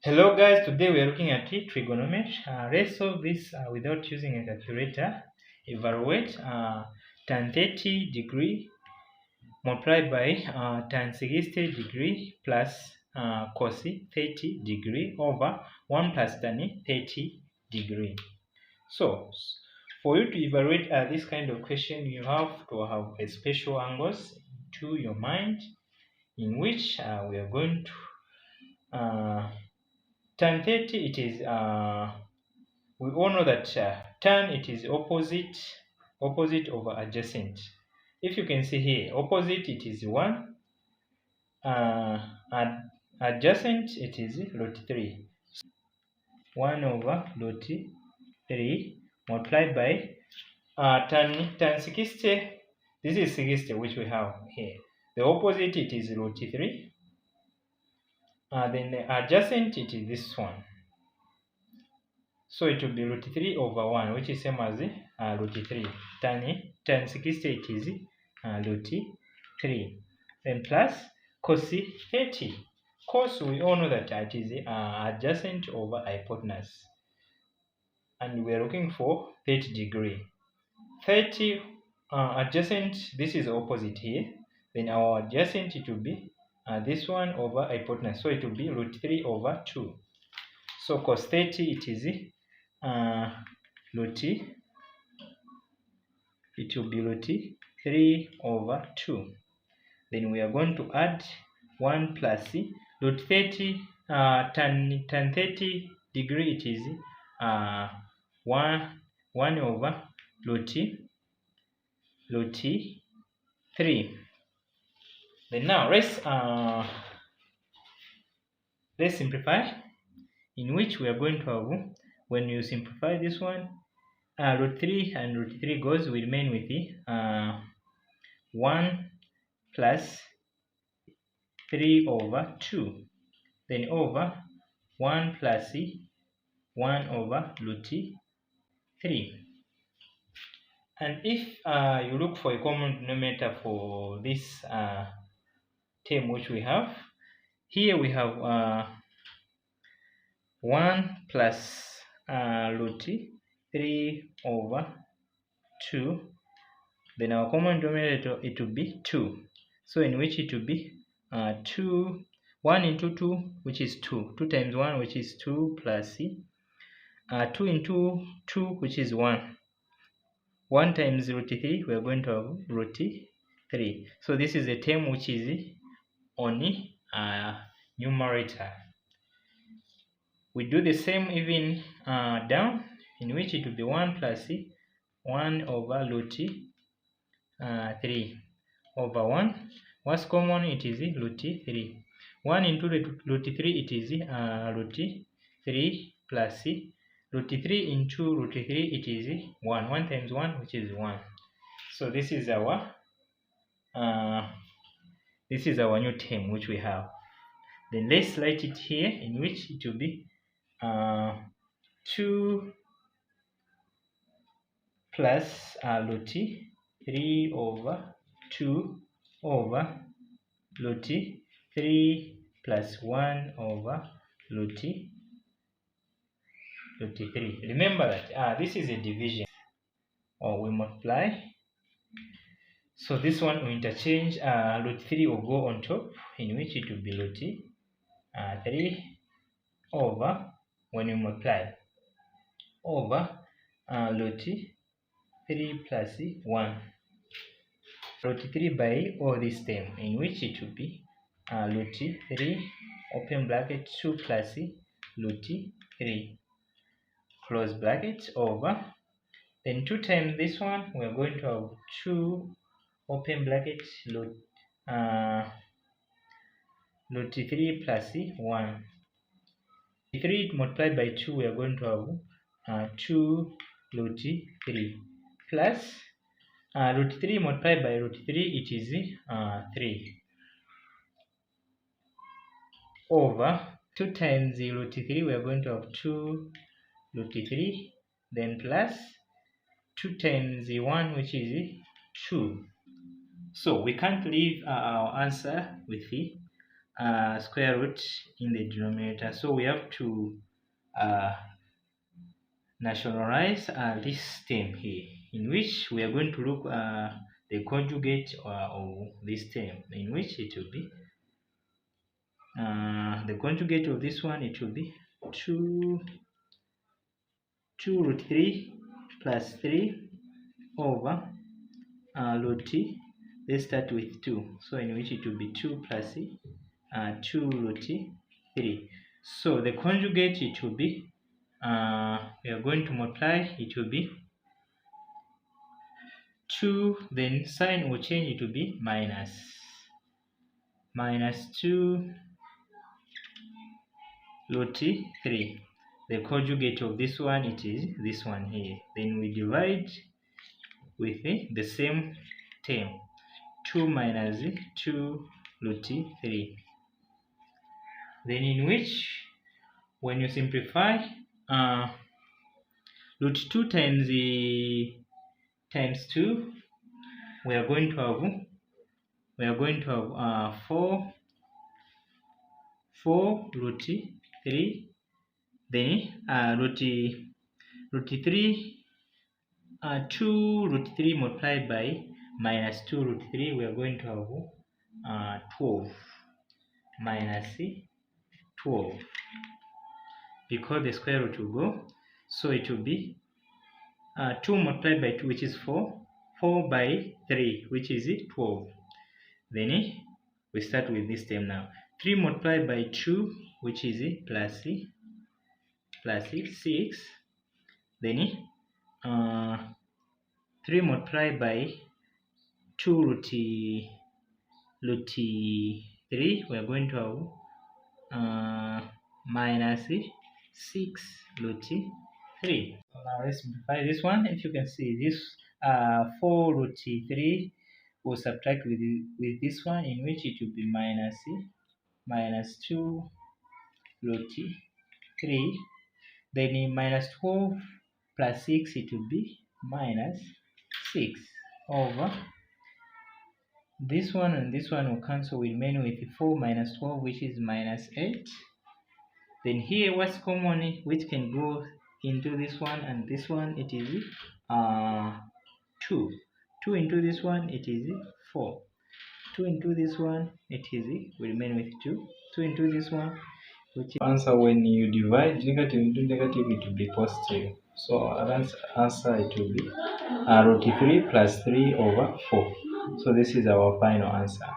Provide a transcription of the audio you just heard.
Hello guys, today we are looking at trigonometry. Let's solve this without using a calculator. Evaluate tan 30 degree multiplied by tan 60 degree plus cos 30 degree over 1 plus tan 30 degree. So, for you to evaluate this kind of question, you have to have a special angles to your mind in which we are going to tan 30, it is, we all know that tan, it is opposite over adjacent. If you can see here, opposite, it is 1, and adjacent, it is root 3. 1 over root 3 multiplied by tan 60, this is 60 which we have here. The opposite, it is root 3. Then the adjacent, it is this one. So it will be root 3 over 1, which is same as root 3. Tan 60, it is root 3. Then plus cos 30. Cos, we all know that it is adjacent over hypotenuse. And we are looking for 30 degree. 30 adjacent, this is opposite here. Then our adjacent, it will be this one over hypotenuse. So it will be root 3 over 2. So cos 30, it is root, it will be root 3 over 2. Then we are going to add 1 plus root 30, tan 30 degree, it is 1 over root 3. Then now let's simplify, in which we are going to have, when you simplify this one, root 3 and root 3 goes, we remain with the 1 plus 3 over 2, then over 1 plus 1 over root 3. And if you look for a common denominator for this term which we have, here we have 1 plus root 3 over 2. Then our common denominator, it will be 2. So in which it will be 2, 1 into 2, which is 2. 2 times 1, which is 2, plus 2 into 2, which is 1. 1 times root 3, we are going to have root 3. So this is a term which is on numerator. We do the same even down, in which it will be 1 plus 1 over root 3 over 1. What's common? It is root 3. 1 into root 3, it is root 3 plus root 3 into root 3, it is 1. 1 times 1, which is 1. So this is our new term which we have. Then let's write it here, in which it will be 2 plus root 3 over 2 over root 3 plus 1 over root 3. Remember that this is a division, or we multiply. So this one we interchange, root 3 will go on top, in which it will be root 3 over, when we multiply, over root 3 plus 1. Root 3 by all this term, in which it will be root 3 open bracket 2 plus root 3 close bracket over, then 2 times this one, we are going to have 2 open bracket root 3 plus 1. 3 multiplied by 2, we are going to have 2 root 3 plus root 3 multiplied by root 3, it is 3 over 2 times the root 3, we are going to have 2 root 3, then plus 2 times the 1, which is 2. So we can't leave our answer with the square root in the denominator. So we have to nationalize this term here, in which we are going to look the conjugate of this term, in which it will be the conjugate of this one, it will be 2 root 3 plus 3 over root, let's start with 2, so in which it will be 2 plus 2 root 3. So the conjugate, it will be we are going to multiply, it will be 2, then sign will change, it will be minus 2 root 3. The conjugate of this one, it is this one here. Then we divide with the same term, 2 minus 2 root 3. Then in which, when you simplify, root 2 times 2, we are going to have 4 root 3. Then root 3, 2 root 3 multiplied by minus 2 root 3, we are going to have 12 minus 12, because the square root will go, so it will be 2 multiplied by 2, which is 4, 4 by 3, which is 12. Then we start with this term now. 3 multiplied by 2, which is plus 6. Then 3 multiplied by 2 root 3, we are going to have minus 6 root 3. So now let's simplify this one. If you can see this 4 root 3 will subtract with this one, in which it will be minus 2 root 3. Then minus 12 plus 6, it will be minus 6 over this one, and this one will cancel, we remain with 4 minus 12, which is minus 8. Then here, what's common, which can go into this one and this one, it is 2. 2 into this one, it is 4. 2 into this one, it is, we remain with 2. 2 into this one, which is answer. When you divide negative into negative, it will be positive. So answer, it will be root 3 plus 3 over 4. So this is our final answer.